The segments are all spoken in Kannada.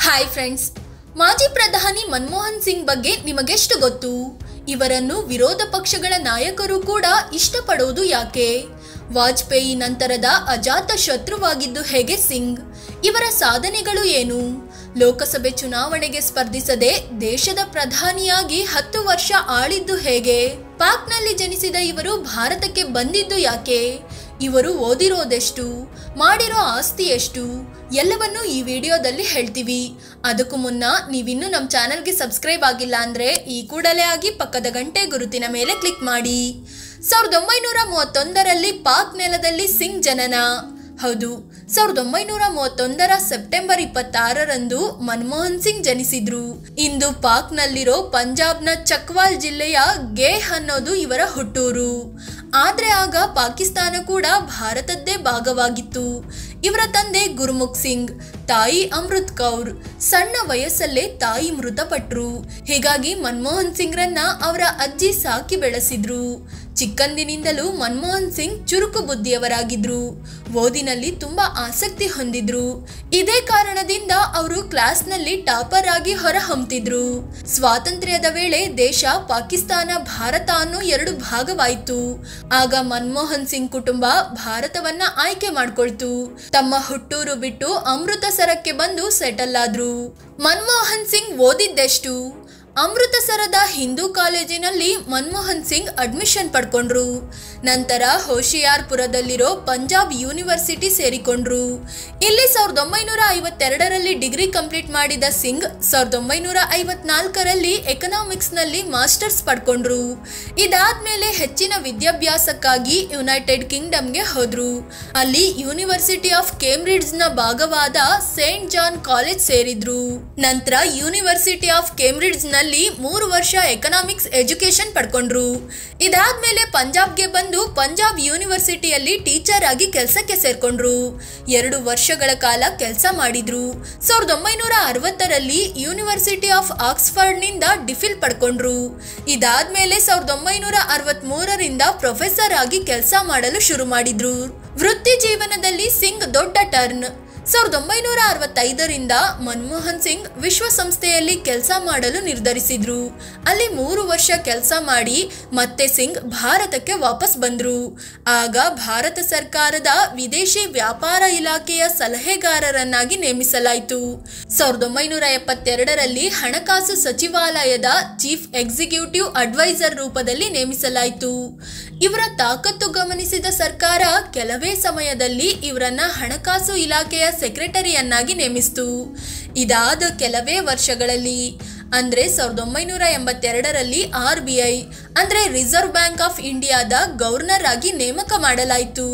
ಹಾಯ್ ಫ್ರೆಂಡ್ಸ್, ಮಾಜಿ ಪ್ರಧಾನಿ ಮನಮೋಹನ್ ಸಿಂಗ್ ಬಗ್ಗೆ ನಿಮಗೆಷ್ಟು ಗೊತ್ತು? ಇವರನ್ನು ವಿರೋಧ ಪಕ್ಷಗಳ ನಾಯಕರು ಕೂಡ ಇಷ್ಟಪಡೋದು ಯಾಕೆ? ವಾಜಪೇಯಿ ನಂತರದ ಅಜಾತ ಶತ್ರುವಾಗಿದ್ದು ಹೇಗೆ ಸಿಂಗ್? ಇವರ ಸಾಧನೆಗಳು ಏನು? ಲೋಕಸಭೆ ಚುನಾವಣೆಗೆ ಸ್ಪರ್ಧಿಸದೆ ದೇಶದ ಪ್ರಧಾನಿಯಾಗಿ 10 ವರ್ಷ ಆಳಿದ್ದು ಹೇಗೆ? ಪಾಕ್ನಲ್ಲಿ ಜನಿಸಿದ ಇವರು ಭಾರತಕ್ಕೆ ಬಂದಿದ್ದು ಯಾಕೆ? ಇವರು ಓದಿರೋದೆಷ್ಟು? ಮಾಡಿರೋ ಆಸ್ತಿ ಎಷ್ಟು? ಎಲ್ಲವನ್ನೂ ಈ ವಿಡಿಯೋದಲ್ಲಿ ಹೇಳ್ತೀವಿ. ಅದಕ್ಕೂ ಮುನ್ನ ನೀವಿನ್ನೂ ನಮ್ಮ ಚಾನಲ್ಗೆ ಸಬ್ಸ್ಕ್ರೈಬ್ ಆಗಿಲ್ಲ ಅಂದರೆ ಈ ಕೂಡಲೇ ಆಗಿ ಪಕ್ಕದ ಗಂಟೆ ಗುರುತಿನ ಮೇಲೆ ಕ್ಲಿಕ್ ಮಾಡಿ. 1931ರಲ್ಲಿ ಪಾಕ್ ನೆಲದಲ್ಲಿ ಸಿಂಗ್ ಜನನ. ಹೌದು, 1931ರ ಸೆಪ್ಟೆಂಬರ್ 26ರಂದು ಮನಮೋಹನ್ ಸಿಂಗ್ ಜನಿಸಿದ್ರು. ಇಂದು ಪಾಕ್ನಲ್ಲಿರೋ ಪಂಜಾಬ್ನ ಚಕ್ವಾಲ್ ಜಿಲ್ಲೆಯ ಗೇಹ್ ಅನ್ನೋದು ಇವರ ಹುಟ್ಟೂರು. ಆದ್ರೆ ಆಗ ಪಾಕಿಸ್ತಾನ ಕೂಡ ಭಾರತದ್ದೇ ಭಾಗವಾಗಿತ್ತು. ಇವರ ತಂದೆ ಗುರುಮುಖ್ ಸಿಂಗ್, ತಾಯಿ ಅಮೃತ್ ಕೌರ್. ಸಣ್ಣ ವಯಸ್ಸಲ್ಲೇ ತಾಯಿ ಮೃತಪಟ್ರು. ಹೀಗಾಗಿ ಮನಮೋಹನ್ ಸಿಂಗ್ರನ್ನ ಅವರ ಅಜ್ಜಿ ಸಾಕಿ ಬೆಳೆಸಿದ್ರು. ಚಿಕ್ಕಂದಿನಿಂದಲೂ ಮನಮೋಹನ್ ಸಿಂಗ್ ಚುರುಕು ಬುದ್ಧಿಯವರಾಗಿದ್ರು. ಓದಿನಲ್ಲಿ ತುಂಬಾ ಆಸಕ್ತಿ ಹೊಂದಿದ್ರು. ಇದೇ ಕಾರಣದಿಂದ ಅವರು ಕ್ಲಾಸ್ನಲ್ಲಿ ಟಾಪರ್ ಆಗಿ ಹೊರಹೊಮ್ತಿದ್ರು. ಸ್ವಾತಂತ್ರ್ಯದ ವೇಳೆ ದೇಶ ಪಾಕಿಸ್ತಾನ, ಭಾರತ ಅನ್ನೋ 2 ಭಾಗವಾಯಿತು. ಆಗ ಮನಮೋಹನ್ ಸಿಂಗ್ ಕುಟುಂಬ ಭಾರತವನ್ನ ಆಯ್ಕೆ ಮಾಡ್ಕೊಳ್ತು. ತಮ್ಮ ಹುಟ್ಟೂರು ಬಿಟ್ಟು ಅಮೃತಸರಕ್ಕೆ ಬಂದು ಸೆಟಲ್ ಆದ್ರು. ಮನಮೋಹನ್ ಸಿಂಗ್ ಓದಿದ್ದೆಷ್ಟು? ಅಮೃತಸರದ ಹಿಂದೂ ಕಾಲೇಜಿನಲ್ಲಿ ಮನಮೋಹನ್ ಸಿಂಗ್ ಅಡ್ಮಿಷನ್ ಪಡ್ಕೊಂಡ್ರು. ನಂತರ ಹೋಶಿಯಾರ್ಪುರದಲ್ಲಿರೋ ಪಂಜಾಬ್ ಯೂನಿವರ್ಸಿಟಿ ಸೇರಿಕೊಂಡ್ರು. ಇಲ್ಲಿ 1952ರಲ್ಲಿ ಡಿಗ್ರಿ ಕಂಪ್ಲೀಟ್ ಮಾಡಿದ ಸಿಂಗ್ 1954ರಲ್ಲಿ ಎಕನಾಮಿಕ್ಸ್ನಲ್ಲಿ ಮಾಸ್ಟರ್ಸ್ ಪಡ್ಕೊಂಡ್ರು. ಇದಾದ್ಮೇಲೆ ಹೆಚ್ಚಿನ ವಿದ್ಯಾಭ್ಯಾಸಕ್ಕಾಗಿ ಯುನೈಟೆಡ್ ಕಿಂಗ್ಡಮ್ಗೆ ಹೋದ್ರು. ಅಲ್ಲಿ ಯೂನಿವರ್ಸಿಟಿ ಆಫ್ ಕೇಂಬ್ರಿಡ್ಜ್ನ ಭಾಗವಾದ ಸೇಂಟ್ ಜಾನ್ ಕಾಲೇಜ್ ಸೇರಿದ್ರು. ನಂತರ ಯೂನಿವರ್ಸಿಟಿ ಆಫ್ ಕೇಂಬ್ರಿಡ್ಜ್ನಲ್ಲಿ 3 ವರ್ಷ ಎಕನಾಮಿಕ್ಸ್ ಎಜುಕೇಶನ್ ಪಡ್ಕೊಂಡ್ರು. ಇದಾದ್ಮೇಲೆ ಪಂಜಾಬ್ಗೆ ಬಂದು ಪಂಜಾಬ್ ಯೂನಿವರ್ಸಿಟಿಯಲ್ಲಿ ಟೀಚರ್ ಆಗಿ ಕೆಲಸಕ್ಕೆ ಸೇರ್ಕೊಂಡ್ರು. 2 ವರ್ಷಗಳ ಕಾಲ ಕೆಲಸ ಮಾಡಿದ್ರು. 1960ರಲ್ಲಿ ಯೂನಿವರ್ಸಿಟಿ ಆಫ್ ಆಕ್ಸ್ಫರ್ಡ್ನಿಂದ ಡಿಫಿಲ್ ಪಡ್ಕೊಂಡ್ರು. ಇದಾದ್ಮೇಲೆ 1963ರಿಂದ ಪ್ರೊಫೆಸರ್ ಆಗಿ ಕೆಲಸ ಮಾಡಲು ಶುರು ಮಾಡಿದ್ರು. ವೃತ್ತಿ ಜೀವನದಲ್ಲಿ ಸಿಂಗ್ ದೊಡ್ಡ ಟರ್ನ್. 1965ರಿಂದ ಮನಮೋಹನ್ ಸಿಂಗ್ ವಿಶ್ವಸಂಸ್ಥೆಯಲ್ಲಿ ಕೆಲಸ ಮಾಡಲು ನಿರ್ಧರಿಸಿದ್ರು. ಅಲ್ಲಿ 3 ವರ್ಷ ಕೆಲಸ ಮಾಡಿ ಮತ್ತೆ ಸಿಂಗ್ ಭಾರತಕ್ಕೆ ವಾಪಸ್ ಬಂದ್ರು. ಆಗ ಭಾರತ ಸರ್ಕಾರದ ವಿದೇಶಿ ವ್ಯಾಪಾರ ಇಲಾಖೆಯ ಸಲಹೆಗಾರರನ್ನಾಗಿ ನೇಮಿಸಲಾಯಿತು. 1972ರಲ್ಲಿ ಹಣಕಾಸು ಸಚಿವಾಲಯದ ಚೀಫ್ ಎಕ್ಸಿಕ್ಯೂಟಿವ್ ಅಡ್ವೈಸರ್ ರೂಪದಲ್ಲಿ ನೇಮಿಸಲಾಯಿತು. ಇವರ ತಾಕತ್ತು ಗಮನಿಸಿದ ಸರ್ಕಾರ ಕೆಲವೇ ಸಮಯದಲ್ಲಿ ಇವರನ್ನ ಹಣಕಾಸು ಇಲಾಖೆಯ ಸೆಕ್ರೆಟರಿಯನ್ನಾಗಿ ನೇಮಿಸಿತು. ಇದಾದ ಕೆಲವೇ ವರ್ಷಗಳಲ್ಲಿ ಅಂದ್ರೆ 1982ರಲ್ಲಿ RBI ಅಂದ್ರೆ ರಿಸರ್ವ್ ಬ್ಯಾಂಕ್ ಆಫ್ ಇಂಡಿಯಾದ ಗವರ್ನರ್ ಆಗಿ ನೇಮಕ ಮಾಡಲಾಯಿತು.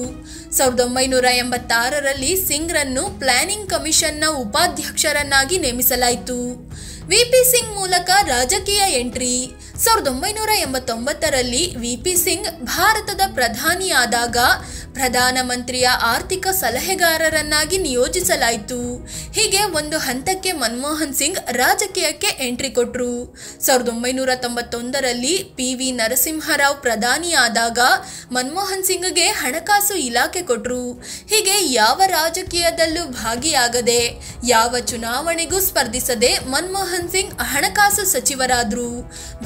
1986ರಲ್ಲಿ ಸಿಂಗ್ರನ್ನು ಪ್ಲಾನಿಂಗ್ ಕಮಿಷನ್ನ ಉಪಾಧ್ಯಕ್ಷರನ್ನಾಗಿ ನೇಮಿಸಲಾಯಿತು. VP ಸಿಂಗ್ ಮೂಲಕ ರಾಜಕೀಯ ಎಂಟ್ರಿ. 1989ರಲ್ಲಿ VP ಸಿಂಗ್ ಭಾರತದ ಪ್ರಧಾನಿಯಾದಾಗ ಪ್ರಧಾನಮಂತ್ರಿಯ ಆರ್ಥಿಕ ಸಲಹೆಗಾರರನ್ನಾಗಿ ನಿಯೋಜಿಸಲಾಯಿತು. ಹೀಗೆ ಒಂದು ಹಂತಕ್ಕೆ ಮನಮೋಹನ್ ಸಿಂಗ್ ರಾಜಕೀಯಕ್ಕೆ ಎಂಟ್ರಿ ಕೊಟ್ರು. 1991ರಲ್ಲಿ PV ನರಸಿಂಹರಾವ್ ಪ್ರಧಾನಿಯಾದಾಗ ಮನಮೋಹನ್ ಸಿಂಗ್ಗೆ ಹಣಕಾಸು ಇಲಾಖೆ ಕೊಟ್ರು. ಹೀಗೆ ಯಾವ ರಾಜಕೀಯದಲ್ಲೂ ಭಾಗಿಯಾಗದೆ, ಯಾವ ಚುನಾವಣೆಗೂ ಸ್ಪರ್ಧಿಸದೆ ಮನಮೋಹನ್ ಸಿಂಗ್ ಹಣಕಾಸು ಸಚಿವರಾದ್ರು.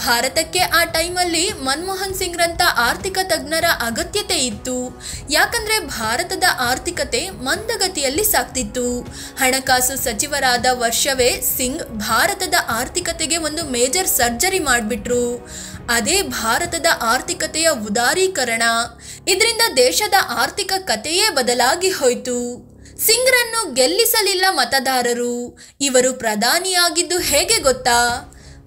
ಭಾರತಕ್ಕೆ ಆ ಟೈಮಲ್ಲಿ ಮನಮೋಹನ್ ಸಿಂಗ್ರಂತ ಆರ್ಥಿಕ ತಜ್ಞರ ಅಗತ್ಯತೆ ಇತ್ತು. ಯಾಕಂದ್ರೆ ಭಾರತದ ಆರ್ಥಿಕತೆ ಮಂದಗತಿಯಲ್ಲಿ ಸಾಗ್ತಿತ್ತು. ಹಣಕಾಸು ಸಚಿವರಾದ ವರ್ಷವೇ ಸಿಂಗ್ ಭಾರತದ ಆರ್ಥಿಕತೆಗೆ ಒಂದು ಮೇಜರ್ ಸರ್ಜರಿ ಮಾಡಿಬಿಟ್ರು. ಅದೇ ಭಾರತದ ಆರ್ಥಿಕತೆಯ ಉದಾರೀಕರಣ. ಇದರಿಂದ ದೇಶದ ಆರ್ಥಿಕ ಕಥೆಯೇ ಬದಲಾಗಿ ಹೋಯಿತು. ಸಿಂಗ್ರನ್ನು ಗೆಲ್ಲಿಸಲಿಲ್ಲ ಮತದಾರರು. ಇವರು ಪ್ರಧಾನಿಯಾಗಿದ್ದು ಹೇಗೆ ಗೊತ್ತಾ?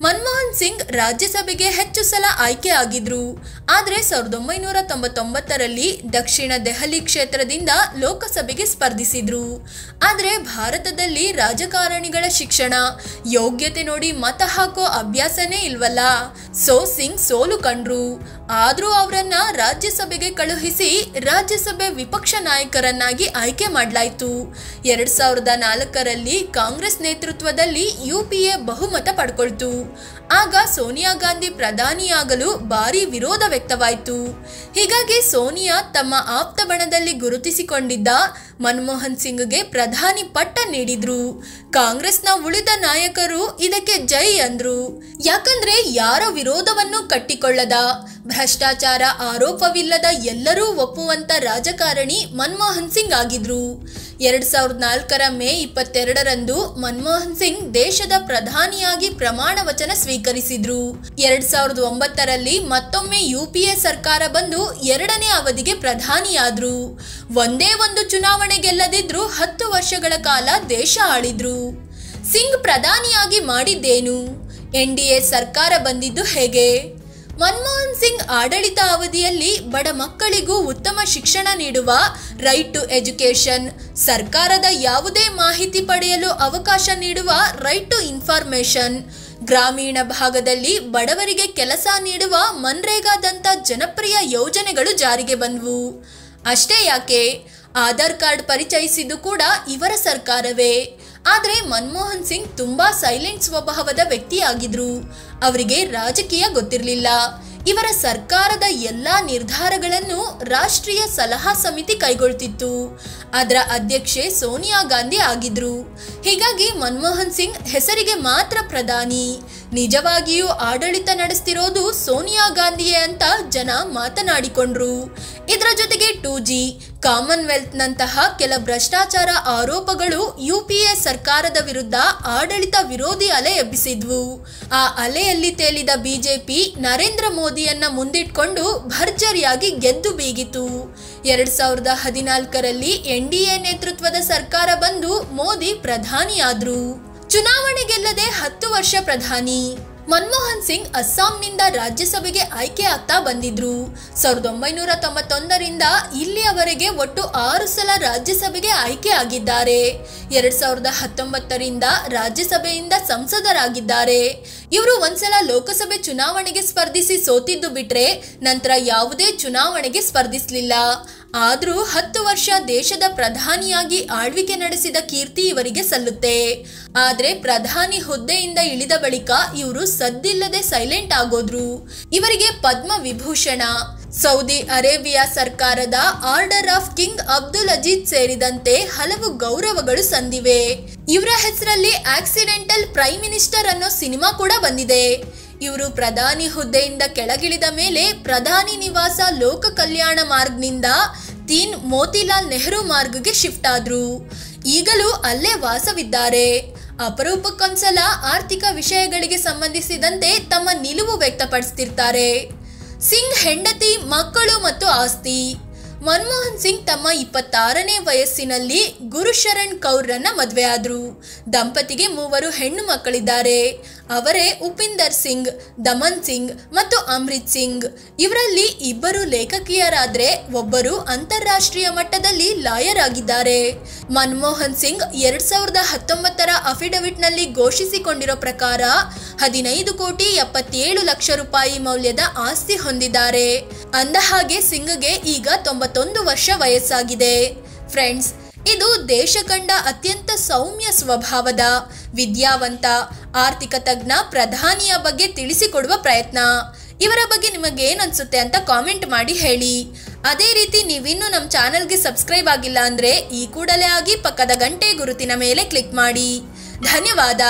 ಮನಮೋಹನ್ ಸಿಂಗ್ ರಾಜ್ಯಸಭೆಗೆ ಹೆಚ್ಚು ಸಲ ಆಯ್ಕೆ ಆಗಿದ್ರು. ಆದರೆ 1999ರಲ್ಲಿ ದಕ್ಷಿಣ ದೆಹಲಿ ಕ್ಷೇತ್ರದಿಂದ ಲೋಕಸಭೆಗೆ ಸ್ಪರ್ಧಿಸಿದ್ರು. ಆದರೆ ಭಾರತದಲ್ಲಿ ರಾಜಕಾರಣಿಗಳ ಶಿಕ್ಷಣ, ಯೋಗ್ಯತೆ ನೋಡಿ ಮತ ಹಾಕೋ ಅಭ್ಯಾಸನೇ ಇಲ್ವಲ್ಲ. ಸಿಂಗ್ ಸೋಲು ಕಂಡ್ರು. ಆದರೂ ಅವರನ್ನ ರಾಜ್ಯಸಭೆಗೆ ಕಳುಹಿಸಿ ರಾಜ್ಯಸಭೆ ವಿಪಕ್ಷ ನಾಯಕರನ್ನಾಗಿ ಆಯ್ಕೆ ಮಾಡಲಾಯಿತು. 2004ರಲ್ಲಿ ಕಾಂಗ್ರೆಸ್ ನೇತೃತ್ವದಲ್ಲಿ UPA ಬಹುಮತ ಪಡ್ಕೊಳ್ತು. ಆಗ ಸೋನಿಯಾ ಗಾಂಧಿ ಪ್ರಧಾನಿಯಾಗಲು ಭಾರಿ ವಿರೋಧ ವ್ಯಕ್ತವಾಯಿತು. ಹೀಗಾಗಿ ಸೋನಿಯಾ ತಮ್ಮ ಆಪ್ತ ಬಣದಲ್ಲಿ ಗುರುತಿಸಿಕೊಂಡಿದ್ದ ಮನಮೋಹನ್ ಸಿಂಗ್ಗೆ ಪ್ರಧಾನಿ ಪಟ್ಟ ನೀಡಿದ್ರು. ಕಾಂಗ್ರೆಸ್ನ ಉಳಿದ ನಾಯಕರು ಇದಕ್ಕೆ ಜೈ ಅಂದ್ರು. ಯಾಕಂದ್ರೆ ಯಾರ ವಿರೋಧವನ್ನು ಕಟ್ಟಿಕೊಳ್ಳದ, ಭ್ರಷ್ಟಾಚಾರ ಆರೋಪವಿಲ್ಲದ ಎಲ್ಲರೂ ಒಪ್ಪುವಂತ ರಾಜಕಾರಣಿ ಮನಮೋಹನ್ ಸಿಂಗ್ ಆಗಿದ್ರು. 2004ರ ಮೇ 22ರಂದು ಮನಮೋಹನ್ ಸಿಂಗ್ ದೇಶದ ಪ್ರಧಾನಿಯಾಗಿ ಪ್ರಮಾಣ ವಚನ ಸ್ವೀಕರಿಸಿದ್ರು. 2009ರಲ್ಲಿ ಮತ್ತೊಮ್ಮೆ UPA ಸರ್ಕಾರ ಬಂದು 2ನೇ ಅವಧಿಗೆ ಪ್ರಧಾನಿಯಾದ್ರು. ಒಂದೇ ಒಂದು ಚುನಾವಣೆ ಗೆಲ್ಲದಿದ್ರು 10 ವರ್ಷಗಳ ಕಾಲ ದೇಶ ಆಳಿದ್ರು. ಸಿಂಗ್ ಪ್ರಧಾನಿಯಾಗಿ ಮಾಡಿದ್ದೇನು? NDA ಸರ್ಕಾರ ಬಂದಿದ್ದು ಹೇಗೆ? ಮನಮೋಹನ್ ಸಿಂಗ್ ಆಡಳಿತ ಅವಧಿಯಲ್ಲಿ ಬಡ ಮಕ್ಕಳಿಗೂ ಉತ್ತಮ ಶಿಕ್ಷಣ ನೀಡುವ ರೈಟ್ ಟು ಎಜುಕೇಶನ್, ಸರ್ಕಾರದ ಯಾವುದೇ ಮಾಹಿತಿ ಪಡೆಯಲು ಅವಕಾಶ ನೀಡುವ ರೈಟ್ ಟು ಇನ್ಫಾರ್ಮೇಶನ್, ಗ್ರಾಮೀಣ ಭಾಗದಲ್ಲಿ ಬಡವರಿಗೆ ಕೆಲಸ ನೀಡುವ ಮನ್ರೇಗಾದಂಥ ಜನಪ್ರಿಯ ಯೋಜನೆಗಳು ಜಾರಿಗೆ ಬಂದವು. ಅಷ್ಟೇ ಯಾಕೆ, ಆಧಾರ್ ಕಾರ್ಡ್ ಪರಿಚಯಿಸಿದ್ದು ಕೂಡ ಇವರ ಸರ್ಕಾರವೇ. ಆದರೆ ಮನಮೋಹನ್ ಸಿಂಗ್ ತುಂಬಾ ಸೈಲೆಂಟ್ ಸ್ವಭಾವದ ವ್ಯಕ್ತಿಯಾಗಿದ್ರು. ಅವರಿಗೆ ರಾಜಕೀಯ ಗೊತ್ತಿರಲಿಲ್ಲ. ಇವರ ಸರ್ಕಾರದ ಎಲ್ಲಾ ನಿರ್ಧಾರಗಳನ್ನು ರಾಷ್ಟ್ರೀಯ ಸಲಹಾ ಸಮಿತಿ ಕೈಗೊಳ್ತಿತ್ತು. ಅದರ ಅಧ್ಯಕ್ಷೆ ಸೋನಿಯಾ ಗಾಂಧಿ ಆಗಿದ್ರು. ಹೀಗಾಗಿ ಮನಮೋಹನ್ ಸಿಂಗ್ ಹೆಸರಿಗೆ ಮಾತ್ರ ಪ್ರಧಾನಿ, ನಿಜವಾಗಿಯೂ ಆಡಳಿತ ನಡೆಸ್ತಿರೋದು ಸೋನಿಯಾ ಗಾಂಧಿಯೇ ಅಂತ ಜನ ಮಾತನಾಡಿಕೊಂಡ್ರು. ಇದರ ಜೊತೆಗೆ 2G, ಕಾಮನ್ವೆಲ್ತ್ ನಂತಹ ಕೆಲ ಭ್ರಷ್ಟಾಚಾರ ಆರೋಪಗಳು UPA ಸರ್ಕಾರದ ವಿರುದ್ಧ ಆಡಳಿತ ವಿರೋಧಿ ಅಲೆ ಎಬ್ಬಿಸಿದ್ವು. ಆ ಅಲೆಯಲ್ಲಿ ತೇಲಿದ BJP ನರೇಂದ್ರ ಮೋದಿಯನ್ನ ಮುಂದಿಟ್ಕೊಂಡು ಭರ್ಜರಿಯಾಗಿ ಗೆದ್ದು ಬೀಗಿತು. 2014ರಲ್ಲಿ NDA ನೇತೃತ್ವದ ಸರ್ಕಾರ ಬಂದು ಮೋದಿ ಪ್ರಧಾನಿಯಾದ್ರು. ಚುನಾವಣೆ ಗೆಲ್ಲದೆ 10 ವರ್ಷ ಪ್ರಧಾನಿ. ಮನಮೋಹನ್ ಸಿಂಗ್ ಅಸ್ಸಾಂನಿಂದ ರಾಜ್ಯಸಭೆಗೆ ಆಯ್ಕೆ ಆಗ್ತಾ ಬಂದಿದ್ರು. 1991ರಿಂದ ಇಲ್ಲಿಯವರೆಗೆ ಒಟ್ಟು 6 ಸಲ ರಾಜ್ಯಸಭೆಗೆ ಆಯ್ಕೆ ಆಗಿದ್ದಾರೆ. 2019ರಿಂದ ರಾಜ್ಯಸಭೆಯಿಂದ ಸಂಸದರಾಗಿದ್ದಾರೆ. ಇವರು ಒಂದ್ಸಲ ಲೋಕಸಭೆ ಚುನಾವಣೆಗೆ ಸ್ಪರ್ಧಿಸಿ ಸೋತಿದ್ದು ಬಿಟ್ರೆ ನಂತರ ಯಾವುದೇ ಚುನಾವಣೆಗೆ ಸ್ಪರ್ಧಿಸಲಿಲ್ಲ. ಆದ್ರೂ 10 ವರ್ಷ ದೇಶದ ಪ್ರಧಾನಿಯಾಗಿ ಆಳ್ವಿಕೆ ನಡೆಸಿದ ಕೀರ್ತಿ ಇವರಿಗೆ ಸಲ್ಲುತ್ತೆ. ಆದ್ರೆ ಪ್ರಧಾನಿ ಹುದ್ದೆಯಿಂದ ಇಳಿದ ಬಳಿಕ ಇವರು ಸದ್ದಿಲ್ಲದೆ ಸೈಲೆಂಟ್ ಆಗೋದ್ರು. ಇವರಿಗೆ ಪದ್ಮ ವಿಭೂಷಣ, ಸೌದಿ ಅರೇಬಿಯಾ ಸರ್ಕಾರದ order of king Abdul Aziz ಸೇರಿದಂತೆ ಹಲವು ಗೌರವಗಳು ಸಂದಿವೆ. ಇವರ ಹೆಸರಲ್ಲಿ ಆಕ್ಸಿಡೆಂಟಲ್ ಪ್ರೈಮ್ ಮಿನಿಸ್ಟರ್ ಅನ್ನೋ ಸಿನಿಮಾ ಕೂಡ ಬಂದಿದೆ. ಇವರು ಪ್ರಧಾನಿ ಹುದ್ದೆಯಿಂದ ಕೆಳಗಿಳಿದ ಮೇಲೆ ಪ್ರಧಾನಿ ನಿವಾಸ ಲೋಕ ಕಲ್ಯಾಣ ಮಾರ್ಗ್ನಿಂದ ತೀನ್ ಮೋತಿಲಾಲ್ ನೆಹರು ಮಾರ್ಗ್ಗೆ ಶಿಫ್ಟ್ ಆದ್ರು. ಈಗಲೂ ಅಲ್ಲೇ ವಾಸವಿದ್ದಾರೆ. ಅಪರೂಪಕ್ಕೊಂದ್ಸಲ ಆರ್ಥಿಕ ವಿಷಯಗಳಿಗೆ ಸಂಬಂಧಿಸಿದಂತೆ ತಮ್ಮ ನಿಲುವು ವ್ಯಕ್ತಪಡಿಸ್ತಿರ್ತಾರೆ. ಸಿಂಗ್ ಹೆಂಡತಿ, ಮಕ್ಕಳು ಮತ್ತು ಆಸ್ತಿ. ಮನಮೋಹನ್ ಸಿಂಗ್ ತಮ್ಮ 26ನೇ ವಯಸ್ಸಿನಲ್ಲಿ ಗುರುಶರಣ್ ಕೌರ್ರನ್ನ ಮದುವೆ ಆದ್ರು. ದಂಪತಿಗೆ 3 ಹೆಣ್ಣು ಮಕ್ಕಳಿದ್ದಾರೆ. ಅವರೇ ಉಪಿಂದರ್ ಸಿಂಗ್, ದಮನ್ ಸಿಂಗ್ ಮತ್ತು ಅಮೃತ್ ಸಿಂಗ್. ಇವರಲ್ಲಿ 2 ಲೇಖಕಿಯರಾದ್ರೆ ಒಬ್ಬರು ಅಂತಾರಾಷ್ಟ್ರೀಯ ಮಟ್ಟದಲ್ಲಿ ಲಾಯರ್ ಆಗಿದ್ದಾರೆ. ಮನಮೋಹನ್ ಸಿಂಗ್ 2019ರ ಅಫಿಡವಿಟ್ನಲ್ಲಿ ಘೋಷಿಸಿಕೊಂಡಿರೋ ಪ್ರಕಾರ 15 ಕೋಟಿ 77 ಲಕ್ಷ ರೂಪಾಯಿ ಮೌಲ್ಯದ ಆಸ್ತಿ ಹೊಂದಿದ್ದಾರೆ. ಅಂದಹಾಗೆ ಸಿಂಗ್ಗೆ ಈಗ 91 ವರ್ಷ ವಯಸ್ಸಾಗಿದೆ. ಫ್ರೆಂಡ್ಸ್, ಇದು ದೇಶ ಕಂಡ ಅತ್ಯಂತ ಸೌಮ್ಯ ಸ್ವಭಾವದ, ವಿದ್ಯಾವಂತ, ಆರ್ಥಿಕ ತಜ್ಞ ಪ್ರಧಾನಿಯ ಬಗ್ಗೆ ತಿಳಿಸಿಕೊಡುವ ಪ್ರಯತ್ನ. ಇವರ ಬಗ್ಗೆ ನಿಮಗೇನು ಅನ್ಸುತ್ತೆ ಅಂತ ಕಾಮೆಂಟ್ ಮಾಡಿ ಹೇಳಿ. ಅದೇ ರೀತಿ ನೀವಿನ್ನೂ ನಮ್ಮ ಚಾನಲ್ಗೆ ಸಬ್ಸ್ಕ್ರೈಬ್ ಆಗಿಲ್ಲ ಅಂದರೆ ಈ ಕೂಡಲೇ ಆಗಿ ಪಕ್ಕದ ಗಂಟೆ ಗುರುತಿನ ಮೇಲೆ ಕ್ಲಿಕ್ ಮಾಡಿ. ಧನ್ಯವಾದ.